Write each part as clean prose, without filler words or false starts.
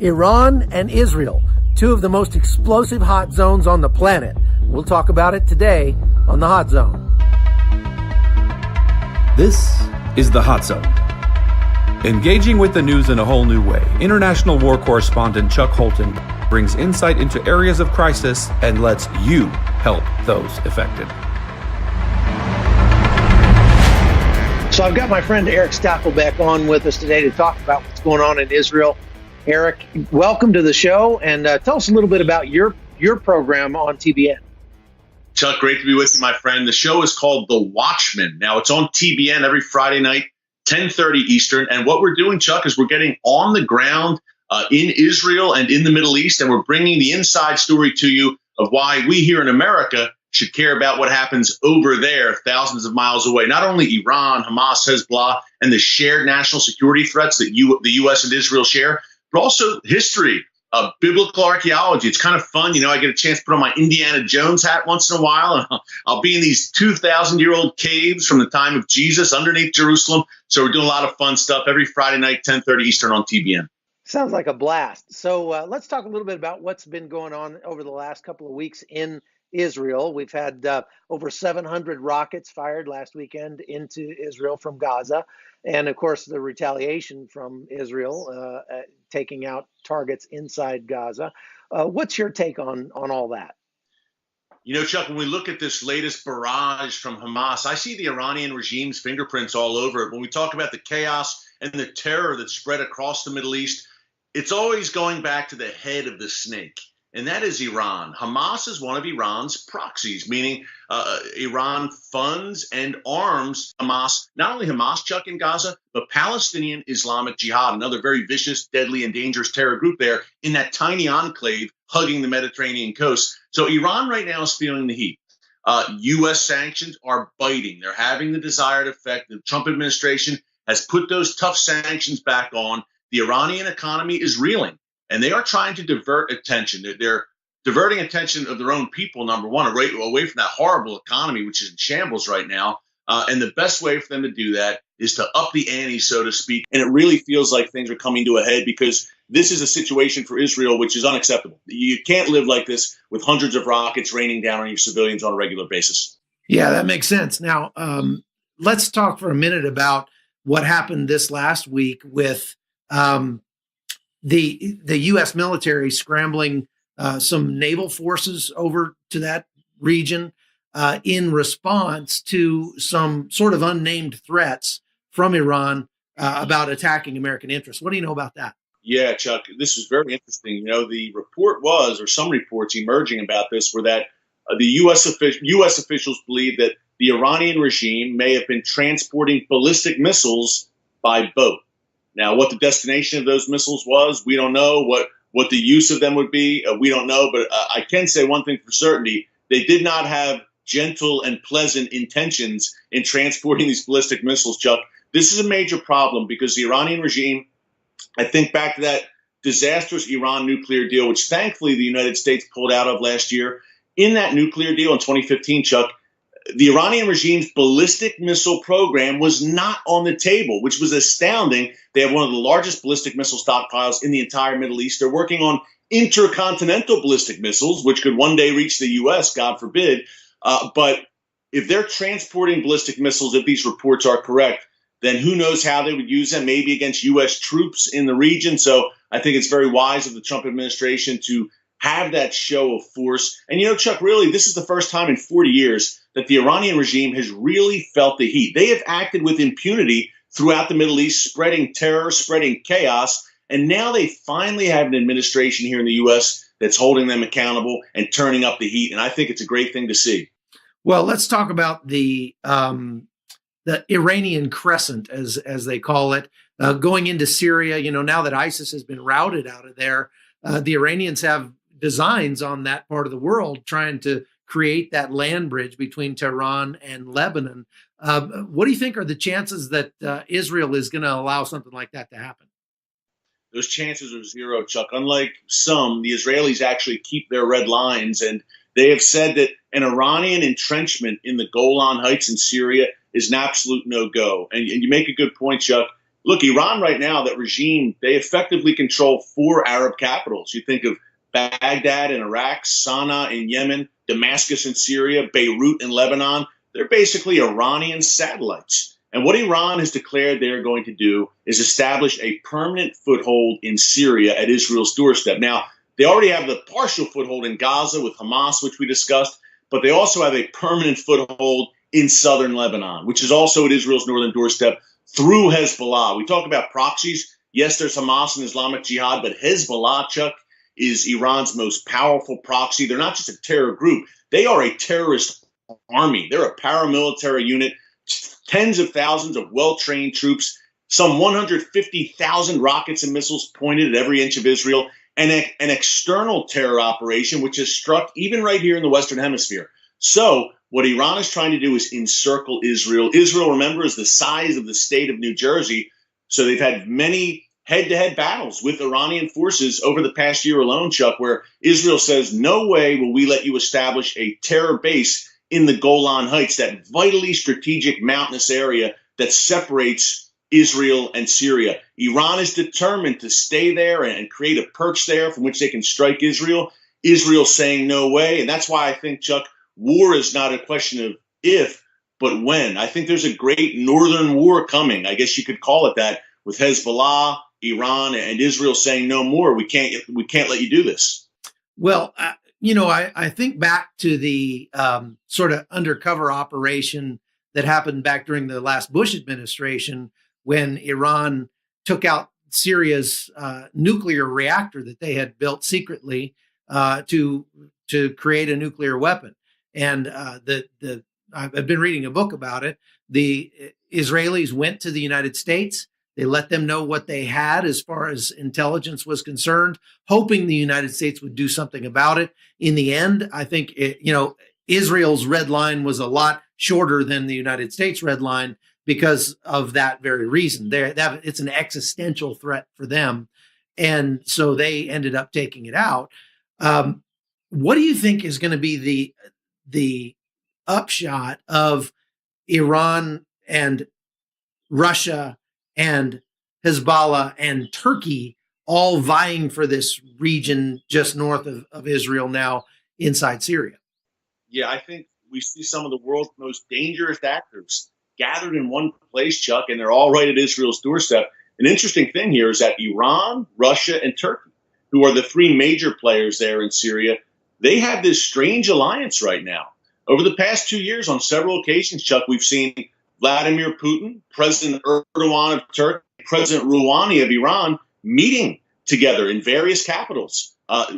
Iran and Israel, two of the most explosive hot zones on the planet. We'll talk about it today on The Hot Zone. This is The Hot Zone. Engaging with the news in a whole new way, international war correspondent Chuck Holton brings insight into areas of crisis and lets you help those affected. So I've got my friend Erick Stakelbeck on with us today to talk about what's going on in Israel. Erick, welcome to the show, and tell us a little bit about your program on TBN. Chuck, great to be with you, my friend. The show is called The Watchman. Now, it's on TBN every Friday night, 10:30 Eastern. And what we're doing, Chuck, is we're getting on the ground in Israel and in the Middle East, and we're bringing the inside story to you of why we here in America should care about what happens over there, thousands of miles away. Not only Iran, Hamas, Hezbollah, and the shared national security threats that the U.S. and Israel share, but also history, biblical archaeology. It's kind of fun. I get a chance to put on my Indiana Jones hat once in a while, and I'll be in these 2,000-year-old caves from the time of Jesus underneath Jerusalem. So we're doing a lot of fun stuff every Friday night, 10:30 Eastern on TBN. Sounds like a blast. So let's talk a little bit about what's been going on over the last couple of weeks in Israel. We've had over 700 rockets fired last weekend into Israel from Gaza. And of course, the retaliation from Israel taking out targets inside Gaza. What's your take on all that? Chuck, when we look at this latest barrage from Hamas, I see the Iranian regime's fingerprints all over it. When we talk about the chaos and the terror that's spread across the Middle East, it's always going back to the head of the snake. And that is Iran. Hamas is one of Iran's proxies, meaning Iran funds and arms Hamas, not only Hamas, Chuck, in Gaza, but Palestinian Islamic Jihad, another very vicious, deadly, and dangerous terror group there in that tiny enclave hugging the Mediterranean coast. So Iran right now is feeling the heat. U.S. sanctions are biting. They're having the desired effect. The Trump administration has put those tough sanctions back on. The Iranian economy is reeling. And they are trying to divert attention. They're diverting attention of their own people, number one, away from that horrible economy, which is in shambles right now. And the best way for them to do that is to up the ante, so to speak. And it really feels like things are coming to a head because this is a situation for Israel which is unacceptable. You can't live like this with hundreds of rockets raining down on your civilians on a regular basis. Yeah, that makes sense. Now, let's talk for a minute about what happened this last week with the U.S. military scrambling some naval forces over to that region in response to some sort of unnamed threats from Iran about attacking American interests. What do you know about that? Yeah, Chuck, this is very interesting. The report was, or some reports emerging about this, were that the U.S. officials believe that the Iranian regime may have been transporting ballistic missiles by boat. Now, what the destination of those missiles was, we don't know. What the use of them would be, we don't know. But I can say one thing for certainty. They did not have gentle and pleasant intentions in transporting these ballistic missiles, Chuck. This is a major problem because the Iranian regime, I think back to that disastrous Iran nuclear deal, which thankfully the United States pulled out of last year. In that nuclear deal in 2015, Chuck, the Iranian regime's ballistic missile program was not on the table, which was astounding. They have one of the largest ballistic missile stockpiles in the entire Middle East. They're working on intercontinental ballistic missiles, which could one day reach the U.S., God forbid. But if they're transporting ballistic missiles, if these reports are correct, then who knows how they would use them, maybe against U.S. troops in the region. So I think it's very wise of the Trump administration to have that show of force. And, Chuck, really, this is the first time in 40 years that the Iranian regime has really felt the heat. They have acted with impunity throughout the Middle East, spreading terror, spreading chaos. And now they finally have an administration here in the U.S. that's holding them accountable and turning up the heat. And I think it's a great thing to see. Well, let's talk about the Iranian Crescent, as they call it, going into Syria. Now that ISIS has been routed out of there, the Iranians have designs on that part of the world trying to create that land bridge between Tehran and Lebanon. What do you think are the chances that Israel is going to allow something like that to happen? Those chances are zero, Chuck. Unlike some, the Israelis actually keep their red lines, and they have said that an Iranian entrenchment in the Golan Heights in Syria is an absolute no-go. And you make a good point, Chuck. Look, Iran right now, that regime, they effectively control 4 Arab capitals. You think of Baghdad in Iraq, Sana'a in Yemen, Damascus in Syria, Beirut in Lebanon. They're basically Iranian satellites. And what Iran has declared they're going to do is establish a permanent foothold in Syria at Israel's doorstep. Now, they already have the partial foothold in Gaza with Hamas, which we discussed, but they also have a permanent foothold in southern Lebanon, which is also at Israel's northern doorstep through Hezbollah. We talk about proxies. Yes, there's Hamas and Islamic Jihad, but Hezbollah, Chuck, is Iran's most powerful proxy. They're not just a terror group. They are a terrorist army. They're a paramilitary unit, tens of thousands of well-trained troops, some 150,000 rockets and missiles pointed at every inch of Israel, and an external terror operation which has struck even right here in the Western Hemisphere. So what Iran is trying to do is encircle Israel. Israel, remember, is the size of the state of New Jersey. So they've had many head-to-head battles with Iranian forces over the past year alone, Chuck, where Israel says, no way will we let you establish a terror base in the Golan Heights, that vitally strategic mountainous area that separates Israel and Syria. Iran is determined to stay there and create a perch there from which they can strike Israel. Israel saying no way. And that's why I think, Chuck, war is not a question of if, but when. I think there's a great northern war coming, I guess you could call it that, with Hezbollah, Iran, and Israel saying no more. We can't let you do this. Well, I think back to the sort of undercover operation that happened back during the last Bush administration when Iran took out Syria's nuclear reactor that they had built secretly to create a nuclear weapon. And I've been reading a book about it. The Israelis went to the United States. They let them know what they had as far as intelligence was concerned, hoping the United States would do something about it. In the end, I think, Israel's red line was a lot shorter than the United States red line because of that very reason. It's an existential threat for them. And so they ended up taking it out. What do you think is going to be the upshot of Iran and Russia and Hezbollah and Turkey all vying for this region just north of Israel now inside Syria? Yeah, I think we see some of the world's most dangerous actors gathered in one place, Chuck, and they're all right at Israel's doorstep. An interesting thing here is that Iran, Russia, and Turkey, who are the 3 major players there in Syria, they have this strange alliance right now. Over the past 2 years, on several occasions, Chuck, we've seen Vladimir Putin, President Erdogan of Turkey, President Rouhani of Iran meeting together in various capitals,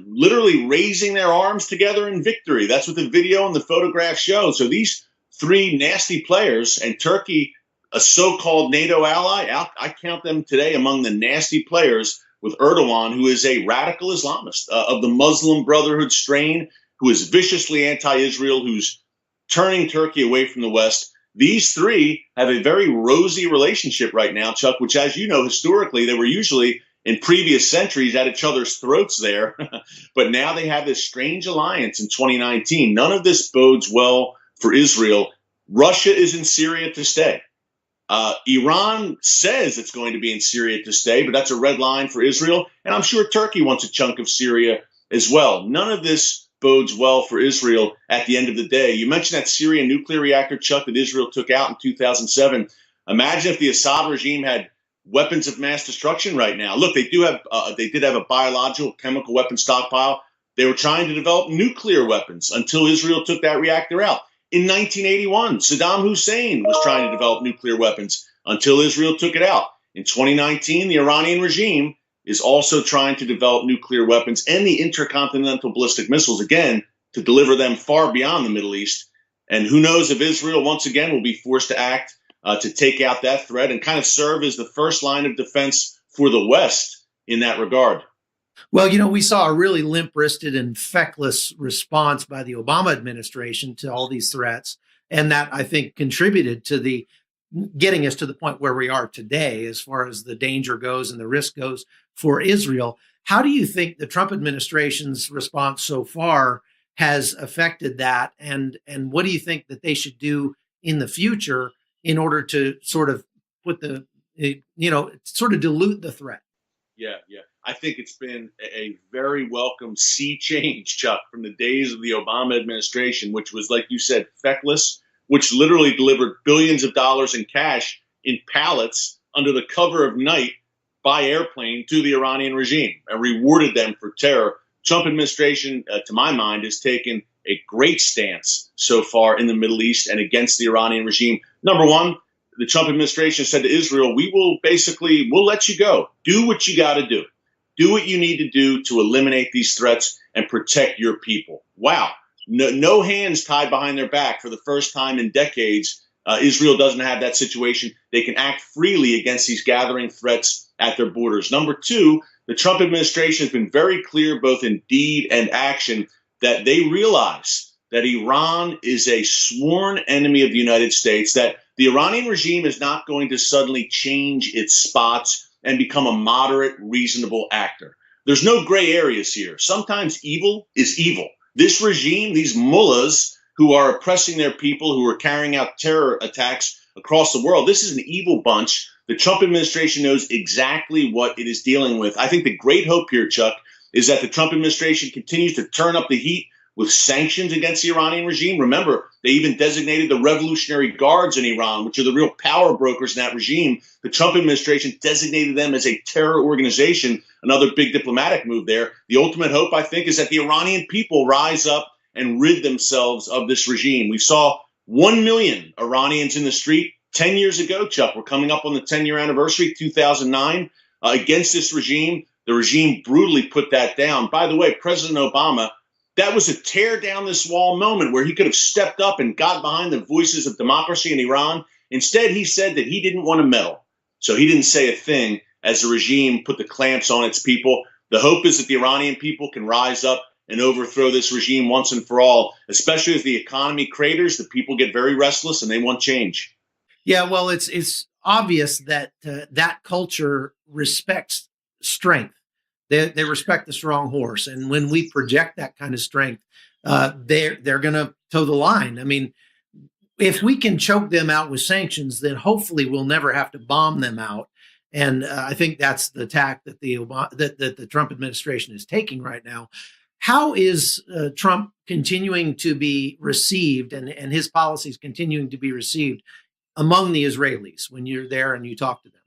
literally raising their arms together in victory. That's what the video and the photograph show. So these 3 nasty players, and Turkey, a so-called NATO ally, I count them today among the nasty players, with Erdogan, who is a radical Islamist of the Muslim Brotherhood strain, who is viciously anti-Israel, who's turning Turkey away from the West. These 3 have a very rosy relationship right now, Chuck, which, as you know, historically, they were usually in previous centuries at each other's throats there. But now they have this strange alliance in 2019. None of this bodes well for Israel. Russia is in Syria to stay. Iran says it's going to be in Syria to stay, but that's a red line for Israel. And I'm sure Turkey wants a chunk of Syria as well. None of this bodes well for Israel at the end of the day. You mentioned that Syrian nuclear reactor, Chuck, that Israel took out in 2007. Imagine if the Assad regime had weapons of mass destruction right now. Look, they did have a biological chemical weapon stockpile. They were trying to develop nuclear weapons until Israel took that reactor out. In 1981, Saddam Hussein was trying to develop nuclear weapons until Israel took it out. In 2019, the Iranian regime is also trying to develop nuclear weapons and the intercontinental ballistic missiles, again, to deliver them far beyond the Middle East. And who knows if Israel, once again, will be forced to act to take out that threat and kind of serve as the first line of defense for the West in that regard. Well, we saw a really limp-wristed and feckless response by the Obama administration to all these threats. And that, I think, contributed to the getting us to the point where we are today, as far as the danger goes and the risk goes for Israel. How do you think the Trump administration's response so far has affected that? And what do you think that they should do in the future in order to sort of put the sort of dilute the threat. Yeah, yeah. I think it's been a very welcome sea change, Chuck, from the days of the Obama administration, which was, like you said, feckless, which literally delivered billions of dollars in cash in pallets under the cover of night by airplane to the Iranian regime and rewarded them for terror. Trump administration, to my mind, has taken a great stance so far in the Middle East and against the Iranian regime. Number one, the Trump administration said to Israel, we'll let you go. Do what you got to do. Do what you need to do to eliminate these threats and protect your people. Wow. No hands tied behind their back for the first time in decades. Israel doesn't have that situation. They can act freely against these gathering threats at their borders. Number two, the Trump administration has been very clear, both in deed and action, that they realize that Iran is a sworn enemy of the United States, that the Iranian regime is not going to suddenly change its spots and become a moderate, reasonable actor. There's no gray areas here. Sometimes evil is evil. This regime, these mullahs who are oppressing their people, who are carrying out terror attacks across the world, this is an evil bunch. The Trump administration knows exactly what it is dealing with. I think the great hope here, Chuck, is that the Trump administration continues to turn up the heat with sanctions against the Iranian regime. Remember, they even designated the Revolutionary Guards in Iran, which are the real power brokers in that regime. The Trump administration designated them as a terror organization, another big diplomatic move there. The ultimate hope, I think, is that the Iranian people rise up and rid themselves of this regime. We saw 1 million Iranians in the street 10 years ago, Chuck. We're coming up on the 10-year anniversary, 2009, against this regime. The regime brutally put that down. By the way, President Obama, that was a tear down this wall moment where he could have stepped up and got behind the voices of democracy in Iran. Instead, he said that he didn't want to meddle. So he didn't say a thing as the regime put the clamps on its people. The hope is that the Iranian people can rise up and overthrow this regime once and for all, especially as the economy craters. The people get very restless and they want change. Yeah, well, it's obvious that that culture respects strength. They respect the strong horse, and when we project that kind of strength, they're going to toe the line. I mean, if we can choke them out with sanctions, then hopefully we'll never have to bomb them out. And I think that's the tack that the Trump administration is taking right now. How is Trump continuing to be received, and his policies continuing to be received among the Israelis when you're there and you talk to them?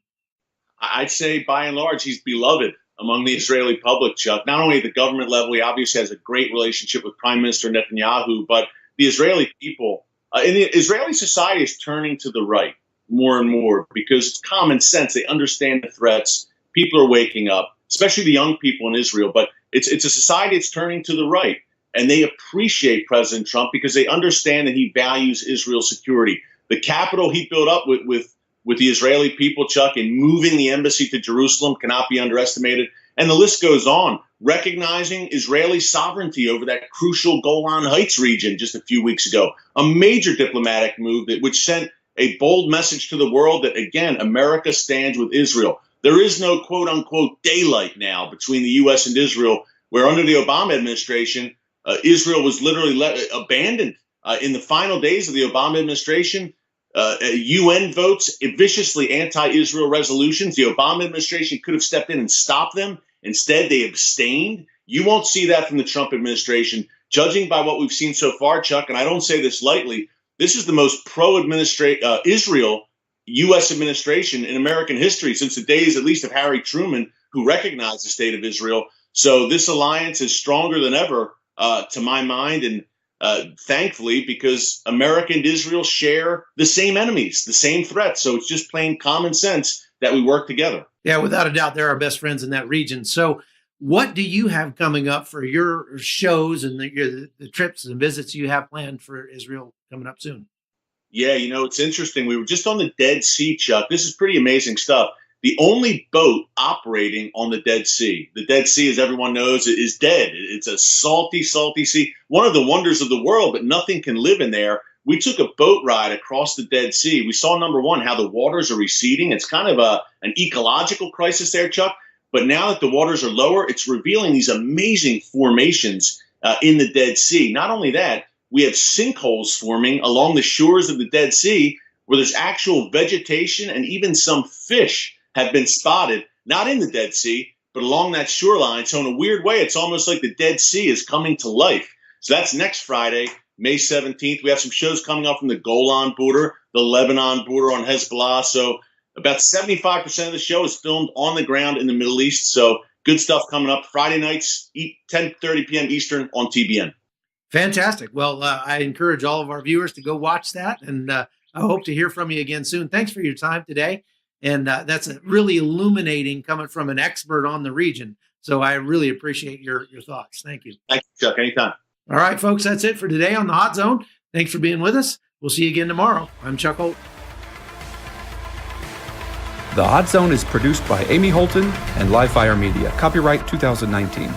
I'd say by and large, he's beloved among the Israeli public, Chuck. Not only at the government level, he obviously has a great relationship with Prime Minister Netanyahu, but the Israeli people, in the Israeli society is turning to the right more and more because it's common sense. They understand the threats. People are waking up, especially the young people in Israel. But it's a society that's turning to the right, and they appreciate President Trump because they understand that he values Israel's security. The capital he built up with the Israeli people, Chuck, and moving the embassy to Jerusalem cannot be underestimated. And the list goes on, recognizing Israeli sovereignty over that crucial Golan Heights region just a few weeks ago, a major diplomatic move which sent a bold message to the world that, again, America stands with Israel. There is no quote unquote daylight now between the U.S. and Israel, where under the Obama administration, Israel was literally abandoned. In the final days of the Obama administration, UN votes, viciously anti-Israel resolutions. The Obama administration could have stepped in and stopped them. Instead, they abstained. You won't see that from the Trump administration. Judging by what we've seen so far, Chuck, and I don't say this lightly, this is the most pro-Israel U.S. administration in American history since the days, at least, of Harry Truman, who recognized the state of Israel. So this alliance is stronger than ever, to my mind, and thankfully, because America and Israel share the same enemies, the same threats. So it's just plain common sense that we work together. Yeah, without a doubt, they're our best friends in that region. So what do you have coming up for your shows and the trips and visits you have planned for Israel coming up soon? Yeah, it's interesting. We were just on the Dead Sea, Chuck. This is pretty amazing stuff. The only boat operating on the Dead Sea. The Dead Sea, as everyone knows, is dead. It's a salty, salty sea. One of the wonders of the world, but nothing can live in there. We took a boat ride across the Dead Sea. We saw, number one, how the waters are receding. It's kind of an ecological crisis there, Chuck. But now that the waters are lower, it's revealing these amazing formations in the Dead Sea. Not only that, we have sinkholes forming along the shores of the Dead Sea, where there's actual vegetation and even some fish have been spotted, not in the Dead Sea, but along that shoreline. So in a weird way, it's almost like the Dead Sea is coming to life. So that's next Friday, May 17th. We have some shows coming up from the Golan border, the Lebanon border on Hezbollah. So about 75% of the show is filmed on the ground in the Middle East. So good stuff coming up Friday nights, 10:30 p.m. Eastern on TBN. Fantastic. Well, I encourage all of our viewers to go watch that, and I hope to hear from you again soon. Thanks for your time today. And that's really illuminating coming from an expert on the region. So I really appreciate your thoughts. Thank you. Thank you, Chuck. Anytime. All right, folks, that's it for today on the Hot Zone. Thanks for being with us. We'll see you again tomorrow. I'm Chuck Holt. The Hot Zone is produced by Amy Holton and Livefire Media. Copyright 2019.